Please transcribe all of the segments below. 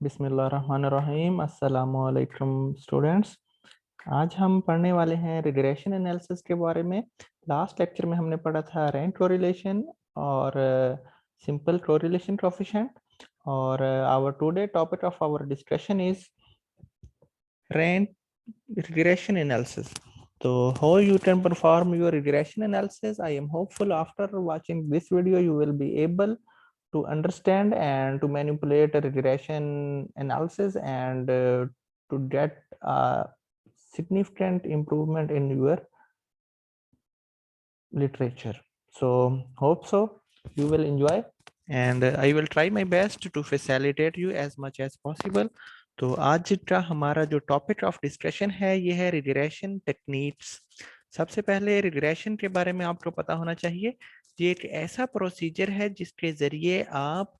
बिस्मिल्लाहिर्रहमानिर्रहीम। अस्सलामुअलैकुम स्टूडेंट्स। आज हम पढ़ने वाले हैं रिग्रेशन एनालिसिस के बारे में। लास्ट लेक्चर में हमने पढ़ा था रैंक कोरिलेशन और सिंपल कोरिलेशन कोएफिशिएंट, और our today topic of our discussion is rank regression analysis. So how you can perform your regression analysis? I am hopeful after watching this video you will be able to understand and to manipulate a regression analysis and to get a significant improvement in your literature. So hope so you will enjoy, and I will try my best to facilitate you as much as possible. तो आज का हमारा जो topic of discussion है ये है regression techniques. सबसे पहले रिग्रेशन के बारे में आपको पता होना चाहिए। ये एक ऐसा प्रोसीजर है जिसके जरिए आप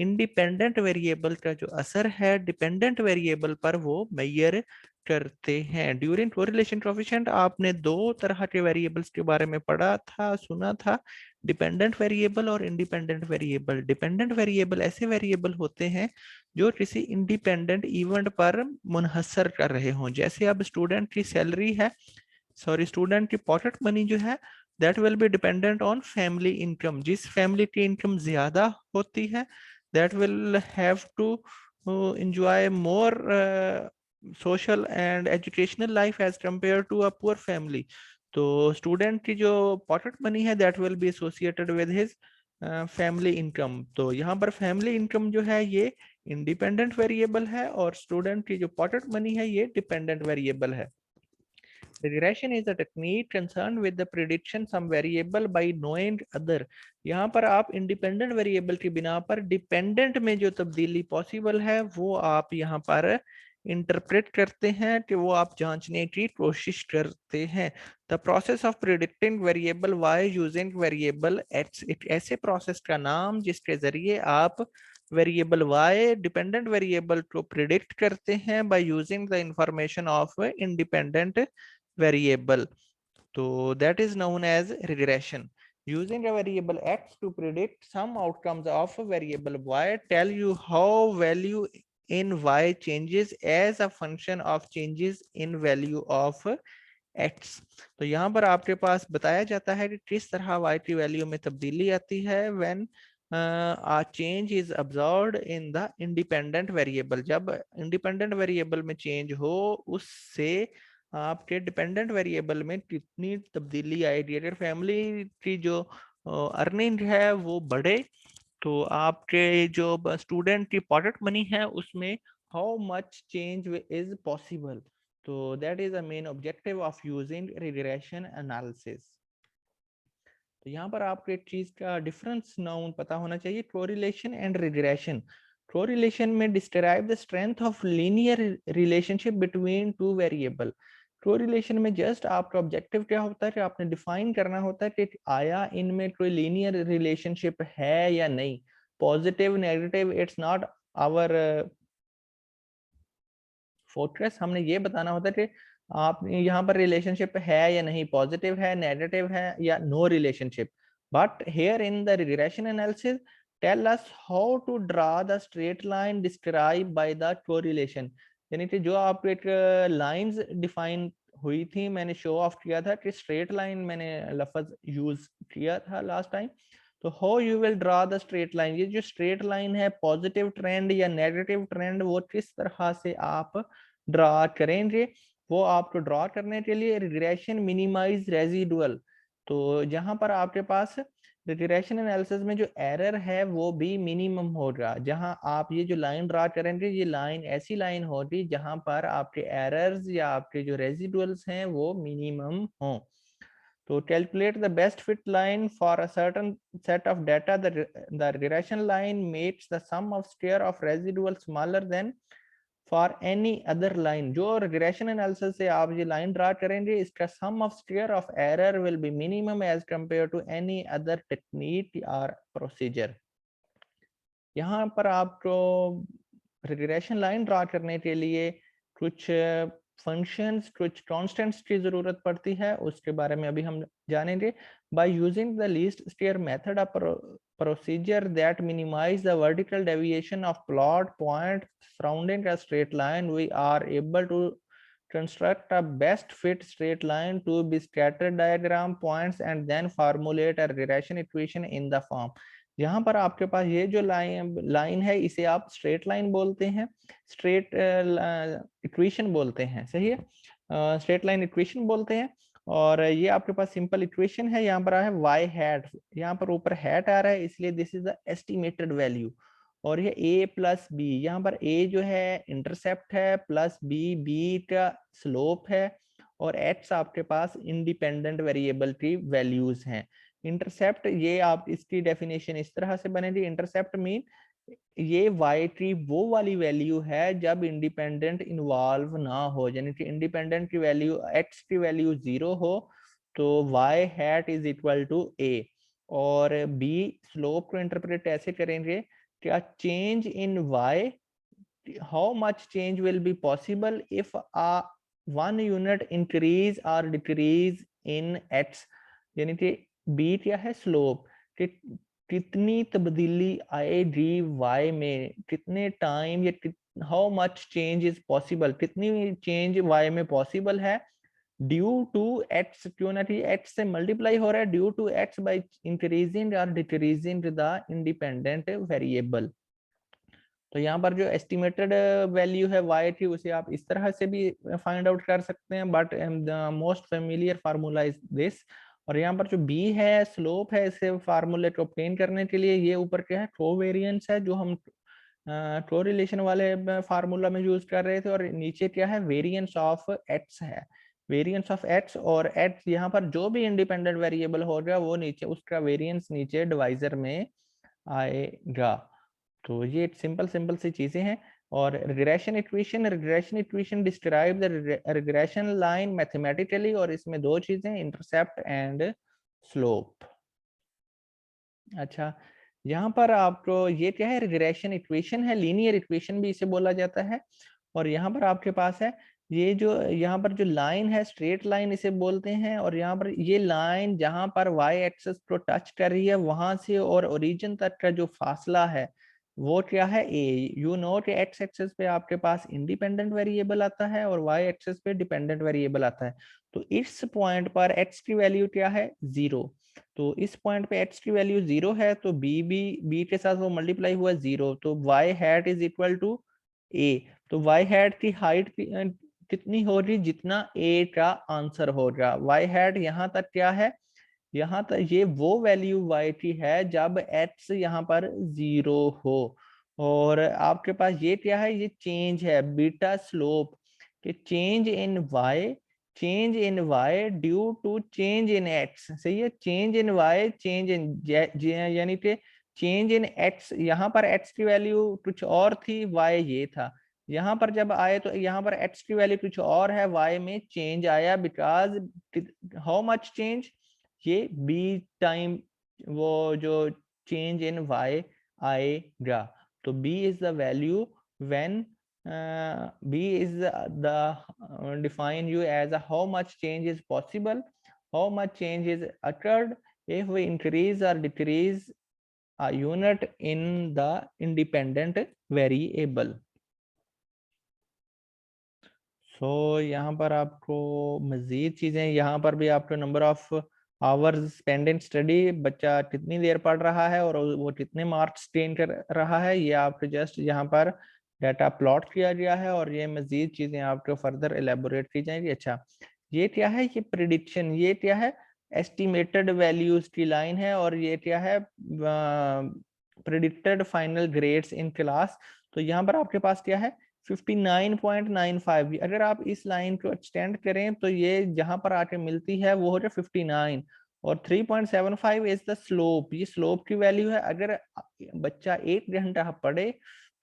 इंडिपेंडेंट वेरिएबल का जो असर है डिपेंडेंट वेरिएबल पर वो मेजर करते हैं। ड्यूरिंग कोरिलेशन कोएफिशिएंट आपने दो तरह के वेरिएबल्स के बारे में पढ़ा था, सुना था, डिपेंडेंट वेरिएबल और इंडिपेंडेंट वेरिएबल। डिपेंडेंट वेरिएबल ऐसे वेरिएबल होते हैं जो किसी इंडिपेंडेंट इवेंट पर मुनहसर कर रहे हों। जैसे अब स्टूडेंट की सैलरी है, सॉरी स्टूडेंट की पॉकेट मनी जो है that will be dependent on family income. जिस फैमिली की इनकम ज्यादा होती है that will have to enjoy more social and educational life as compared to a poor family. तो स्टूडेंट की जो पॉकेट मनी है that will be associated with his family income. तो यहाँ पर फैमिली इनकम जो है ये इंडिपेंडेंट वेरिएबल है और स्टूडेंट की जो पॉकेट मनी है ये डिपेंडेंट वेरिएबल है। Regression is a technique concerned with the prediction some variable by knowing other। यहाँ पर आप इंडिपेंडेंट वेरिएबल की बिना पर डिपेंडेंट में जो तब्दीली पॉसिबल है वो आप यहाँ पर इंटरप्रेट करते हैं कि वो आप जांचने की कोशिश करते हैं। The process of predicting variable y using variable x, एक ऐसे प्रोसेस का नाम जिसके जरिए आप वेरिएबल y डिपेंडेंट वेरिएबल को प्रिडिक्ट करते हैं by using the information of independent variable. So that is known as regression. Using a variable x to predict some outcomes of a variable y tell you how value in y changes as a function of changes in value of x। तो यहाँ पर आपके पास बताया जाता है कि किस तरह y की वैल्यू में तब्दीली आती है when a change is observed in the independent variable। जब इंडिपेंडेंट वेरिएबल में चेंज हो उससे आपके डिपेंडेंट वेरिएबल में कितनी तब्दीली आएगी। अगर फैमिली की जो अर्निंग है वो बढ़े तो आपके जो स्टूडेंट की पॉकेट मनी है उसमें how much change is possible. तो that is a main objective of using regression analysis. तो यहाँ पर आपको एक चीज का डिफरेंस नाउन पता होना चाहिए, कोरिलेशन एंड रिग्रेशन। कोरिलेशन में describe the strength of linear relationship between two variable. Correlation में जस्ट आपका ऑब्जेक्टिव क्या होता है कि आपने डिफाइन करना होता है कि आया इनमें कोई लीनियर रिलेशनशिप है या नहीं, positive negative, it's not our fortress. हमने ये बताना होता है कि आप यहाँ पर रिलेशनशिप है या नहीं, पॉजिटिव है, नेगेटिव है या no relationship. But here in the regression analysis tell us how to draw the straight line describe by the correlation. यानी कि जो आप एक लाइंस डिफाइन हुई थी, मैंने शो ऑफ किया था कि स्ट्रेट लाइन मैंने लफ्ज यूज किया था लास्ट टाइम। तो how you will draw the straight line, ये जो स्ट्रेट लाइन है पॉजिटिव ट्रेंड या नेगेटिव ट्रेंड वो किस तरह से आप ड्रा करेंगे। वो आपको ड्रा करने के लिए रिग्रेशन मिनिमाइज रेजिडुअल। तो जहां पर आपके पास रिग्रेशन एनालिसिस में जो एरर है वो भी मिनिमम होगा। जहां आप ये जो लाइन ड्रा करेंगे ये लाइन ऐसी लाइन होगी जहां पर आपके एरर्स या आपके जो रेजिडुअल्स हैं वो मिनिमम हों। To calculate the best fit line for a certain set of data, the regression line makes the sum of square of residual smaller than for any other line। जो regression analysis से आप ये line draw करेंगे इसका sum of square of error will be minimum as compared to any other technique or procedure। यहाँ पर आपको regression line draw करने के लिए कुछ फंक्शंस कुछ कांस्टेंट्स की जरूरत पड़ती है, उसके बारे में अभी हम जानेंगे। By using the least square method, a procedure that minimize the vertical deviation of plot point surrounding a straight line, we are able to construct a best fit straight line to be scattered diagram points and then formulate a regression equation in the form। यहाँ पर आपके पास ये जो line है इसे आप straight line बोलते हैं, स्ट्रेट इक्वेशन बोलते हैं, सही है, स्ट्रेट लाइन इक्वेशन बोलते हैं। और ये आपके पास सिंपल इक्वेशन है, यहाँ पर है वाई हैट, यहाँ पर ऊपर हैट आ रहा है इसलिए this is the estimated value. और ये a प्लस बी, यहाँ पर a जो है इंटरसेप्ट है, प्लस b का स्लोप है, और h आपके पास इंडिपेंडेंट वेरिएबल की वैल्यूज हैं। इंटरसेप्ट, ये आप इसकी डेफिनेशन इस तरह से बनेगी, इंटरसेप्ट मीन ये y की वो वाली वैल्यू है जब इंडिपेंडेंट इन्वॉल्व ना हो, यानी कि इंडिपेंडेंट की वैल्यू x की वैल्यू 0 हो तो y hat is equal to a। और b स्लोप को इंटरप्रेट ऐसे करेंगे क्या, change in y, how much change will be possible if a 1 unit increase और डिक्रीज इन x, यानी कि b क्या है, स्लोप, कितनी तब्दीली आएगी y में, कितने टाइम, या how much change is possible, कितनी चेंज y में पॉसिबल है ड्यू टू x, क्यों ना x से मल्टीप्लाई हो रहा है, due to x by increasing और डिक्रीजिंग द इंडिपेंडेंट वेरिएबल। तो यहाँ पर जो एस्टिमेटेड वैल्यू है y की उसे आप इस तरह से भी फाइंड आउट कर सकते हैं, but the most familiar formula is this. और यहाँ पर जो b है, स्लोप है, इसे फार्मूले को ऑब्टेन करने के लिए ये ऊपर क्या है, कोवेरिएंस है, जो हम कोरिलेशन वाले फार्मूला में यूज कर रहे थे, और नीचे क्या है, वेरिएंस ऑफ x है, वेरिएंस ऑफ x, और x यहाँ पर जो भी इंडिपेंडेंट वेरिएबल होगा वो नीचे उसका वेरिएंस नीचे डिवाइजर में आएगा। तो ये सिंपल सिंपल सी चीजें हैं। और regression equation describe the regression line mathematically, और इसमें दो चीजें, इंटरसेप्ट एंड स्लोप। अच्छा, यहाँ पर आपको ये क्या है, रिग्रेशन इक्वेशन है, लीनियर इक्वेशन भी इसे बोला जाता है। और यहाँ पर आपके पास है ये जो यहाँ पर जो लाइन है, स्ट्रेट लाइन इसे बोलते हैं, और यहाँ पर ये लाइन जहां पर y एक्सिस को टच कर रही है वहां से और ओरिजिन तक का जो फासला है वो क्या है, a। यू नो कि x एक्सिस पे आपके पास इंडिपेंडेंट वेरिएबल आता है और y एक्सिस पे डिपेंडेंट वेरिएबल आता है। तो इस पॉइंट पर x की वैल्यू क्या है, 0। तो इस पॉइंट पे x की वैल्यू 0 है तो b के साथ वो मल्टीप्लाई हुआ 0, तो y hat is equal to a। तो y हैट की हाइट कितनी होगी, जितना a का आंसर होगा। y हैट यहाँ तक क्या है, यहाँ तक ये वो वैल्यू y की है जब x यहाँ पर 0 हो। और आपके पास ये क्या है, ये चेंज है, बीटा स्लोप, कि change in y due to change in x, सही है, change in y change in, यानी कि चेंज इन x, यहाँ पर x की वैल्यू कुछ और थी, y ये था, यहाँ पर जब आए तो यहाँ पर x की वैल्यू कुछ और है, y में चेंज आया, बिकॉज हाउ मच चेंज, ये b टाइम वो जो चेंज इन y आएगा। तो b is the value when b is the define you as a how much change is possible, how much change is occurred if we increase or decrease a unit in the independent variable। सो यहाँ पर आपको मजीद चीजें, यहाँ पर भी आपको number of hours spend in study, बच्चा कितनी देर पढ़ रहा है और वो कितने मार्क्स गेन कर रहा है, ये आपको जस्ट यहाँ पर डाटा प्लॉट किया गया है, और ये मजीद चीजें आपको फर्दर एलेबोरेट की जाएंगी। अच्छा, ये क्या है, ये प्रिडिक्शन, ये क्या है, एस्टिमेटेड वैल्यूज की लाइन है, और ये क्या है, predicted final grades in class. तो यहाँ पर आपके पास क्या है, 59.95। अगर आप इस लाइन को एक्सटेंड करें तो ये जहां पर आके मिलती है वो हो जाए 59, और 3.75 इज द स्लोप, ये स्लोप की वैल्यू है। अगर बच्चा 1 घंटा पढ़े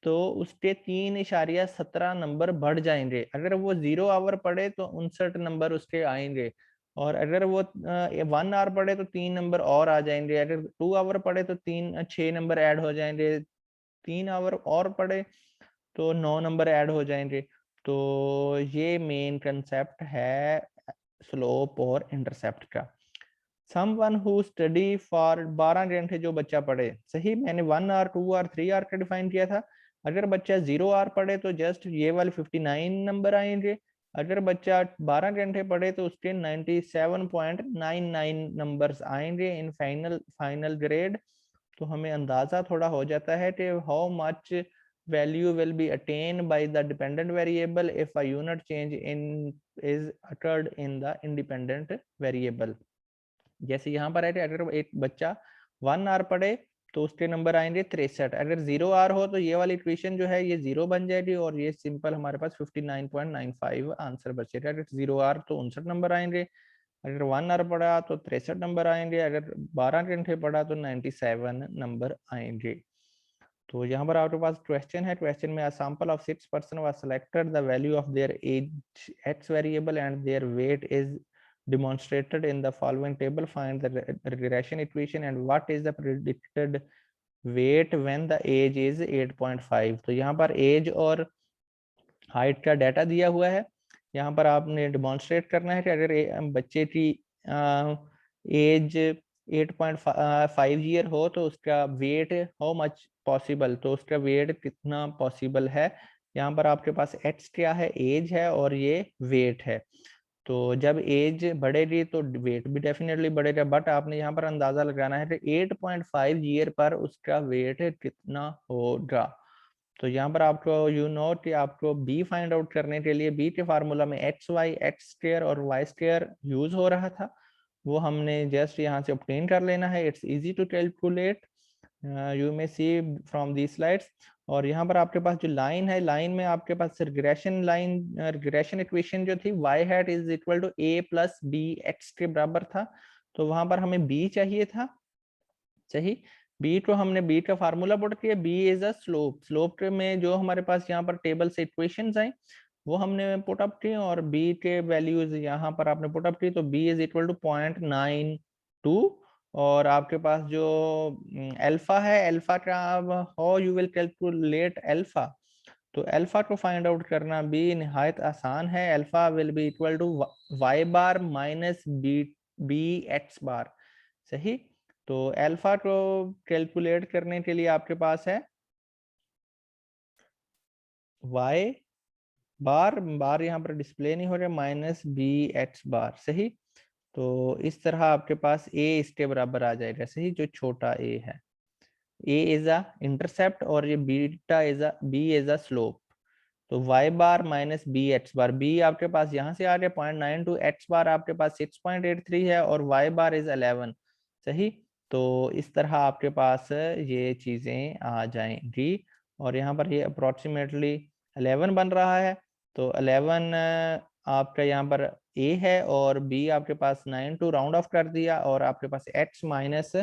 तो उसके 3.17 नंबर बढ़ जाएंगे, अगर वो 0 आवर पढ़े तो 59 नंबर उसके आएंगे, और अगर वो 1 आवर पढ़े तो 3 नंबर और आ जाएंगे, अगर 2 आवर पढ़े तो 6 नंबर ऐड हो जाएंगे, 3 आवर और पढ़े तो 9 नंबर ऐड हो जाएंगे। तो ये मेन कंसेप्ट है स्लोप और इंटरसेप्ट का। समवन हु स्टडी फॉर 12 घंटे जो बच्चा पढ़े, सही, मैंने 1 आवर 2 आवर 3 आवर का डिफाइन किया था। अगर बच्चा 0 आवर पढ़े तो जस्ट ये वाले 59 नंबर आएंगे। अगर बच्चा 12 घंटे पढ़े तो उसके 97.99 नंबर्स आएंगे इन फाइनल ग्रेड। तो हमें अंदाजा थोड़ा हो जाता है कि how much value will be attained by the dependent variable if a unit change in is occurred in the independent variable। जैसे यहाँ पर है कि अगर एक बच्चा 1 आवर पढ़े तो उसके नंबर आएंगे 63। अगर 0 आवर हो तो ये वाली इक्वेशन जो है ये 0 बन जाएगी और ये सिंपल हमारे पास 59.95 आंसर बचेगा। अगर 0 आवर तो 59 नंबर आएंगे, अगर 1 आवर पढ़ा तो 63 नंबर आएंगे, अगर 12 घंटे पढ़ा तो 97 नंबर आएंगे। तो यहाँ पर आपके पास क्वेश्चन है, क्वेश्चन में sample of 6 person was selected, the value of their age x variable and their weight is demonstrated in the following table. Find the regression equation and what is the predicted weight when the age is 8.5। तो यहाँ पर as और height का data दिया हुआ है। यहाँ पर आपने डिमॉन्स्ट्रेट करना है कि अगर बच्चे की एज 8.5 ईयर हो तो उसका वेट हाउ मच पॉसिबल, तो उसका वेट कितना पॉसिबल है। यहाँ पर आपके पास एक्स क्या है, एज है, और ये वेट है। तो जब एज बढ़ेगी तो वेट भी डेफिनेटली बढ़ेगा, बट आपने यहाँ पर अंदाजा लगाना है कि 8.5 ईयर पर उसका वेट कितना होगा। तो यहाँ पर आपको यू नो कि आपको बी फाइंड आउट करने के लिए बी के फार्मूला में एक्स वाई एक्स स्क्वायर और वाई स्क्वायर यूज हो रहा था, वो हमने जस्ट यहाँ से ऑब्टेन कर लेना है। It's easy to calculate, you may see from the slides. और यहाँ पर आपके पास जो लाइन है, लाइन में आपके पास रिग्रेशन इक्वेशन जो थी y hat is equal to a plus b x के बराबर था। तो वहां पर हमें b चाहिए था, सही। b को हमने b का फार्मूला पुट किया, b is a slope. Slope में जो हमारे पास यहाँ पर टेबल से इक्वेशंस आई वो हमने पुट अप की और b के वैल्यूज यहाँ पर आपने पुट अप की। तो b इज इक्वल टू 0.92 और आपके पास जो अल्फा है, अल्फा का how you will calculate alpha, तो अल्फा को फाइंड आउट करना भी निहायत आसान है। Alpha will be equal to y bar minus b x bar, सही। तो अल्फा को कैलकुलेट करने के लिए आपके पास है वाई बार यहाँ पर डिस्प्ले नहीं हो रहा, माइनस बी एक्स बार, सही। तो इस तरह आपके पास a इसके बराबर आ जाएगा, सही, जो छोटा a है। a इज अ इंटरसेप्ट और ये beta is a b is a slope. तो y बार माइनस बी एक्स बार, b आपके पास यहाँ से आ गया 0.92, x बार आपके पास 6.83 है और y बार इज 11, सही। तो इस तरह आपके पास ये चीजें आ जाएंगी और यहाँ पर ये अप्रोक्सीमेटली 11 बन रहा है। तो 11 आपका यहाँ पर a है और b आपके पास 9 टू राउंड ऑफ कर दिया और आपके पास x माइनस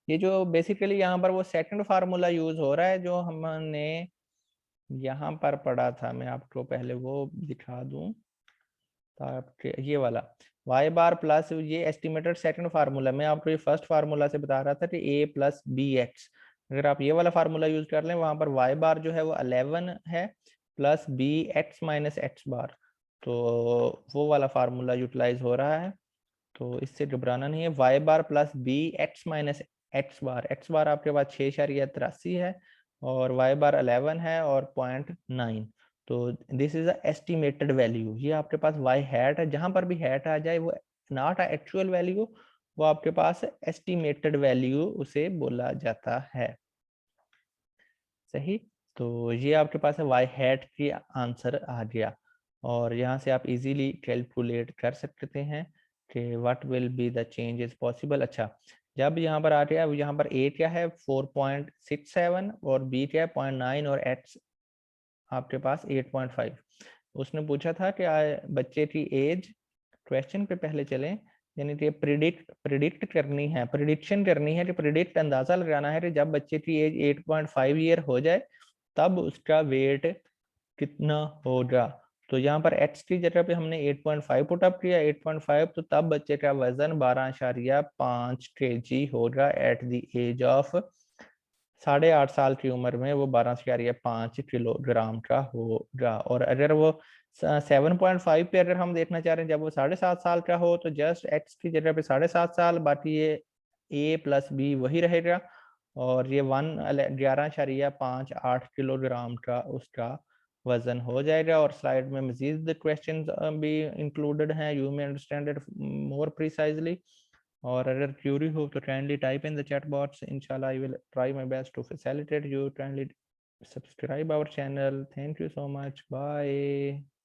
ये जो बेसिकली यहाँ पर वो सेकंड फार्मूला यूज हो रहा है जो हमने यहाँ पर पढ़ा था। मैं आपको पहले वो दिखा दूं, ये वाला y बार प्लस ये एस्टिमेटेड सेकंड फार्मूला। मैं आपको ये फर्स्ट फार्मूला से बता रहा था कि a प्लस बी एक्स, अगर आप ये वाला फार्मूला यूज कर लें वहां पर y बार जो है वो 11 है plus b x minus x bar, तो वो वाला फार्मूला यूटिलाइज हो रहा है। तो इससे घबराना नहीं है, y bar plus b x minus x bar आपके पास 6.83 है और y बार 11 है और 0.9। तो this is a estimated value, ये आपके पास y हैट है, जहां पर भी हैट आ जाए वो नॉट अ एक्चुअल वैल्यू, वो आपके पास एस्टिमेटेड वैल्यू उसे बोला जाता है, सही। तो ये आपके पास है y हैट की आंसर आ गया और यहाँ से आप इजीली कैलकुलेट कर सकते हैं कि what will be the changes possible. अच्छा, जब यहाँ पर आ गया, यहाँ पर a क्या है 4.67 और b क्या है 0.9 और x आपके पास 8.5। उसने पूछा था कि बच्चे की एज, क्वेश्चन पे पहले चलें, यानी कि प्रिडिक्ट करनी है, प्रिडिक्शन करनी है कि प्रिडिक्ट अंदाजा लगाना है कि जब बच्चे की एज 8.5 ईयर हो जाए तब उसका वेट कितना होगा। तो यहाँ पर x की जगह पे हमने 8.5 पुट अप किया, 8.5, तो तब बच्चे का वजन 12.5 kg होगा एट द एज ऑफ 8.5 साल की उम्र में वो 12.5 किलोग्राम का होगा। और अगर वो 7.5 पे अगर हम देखना चाह रहे हैं जब वो 7.5 साल का हो, तो जस्ट x की जगह पे 7.5 साल, बाकी ये a प्लस b वही रहेगा, और ये 11.58 किलोग्राम का उसका वजन हो जाएगा। और स्लाइड में मजीद क्वेश्चंस भी इंक्लूडेड हैं, you may understand it more precisely. और अगर क्यूरी हो तो kindly type in the chat box. Inshallah, I will try my best to facilitate you. Kindly subscribe our channel. Thank you so much. Bye.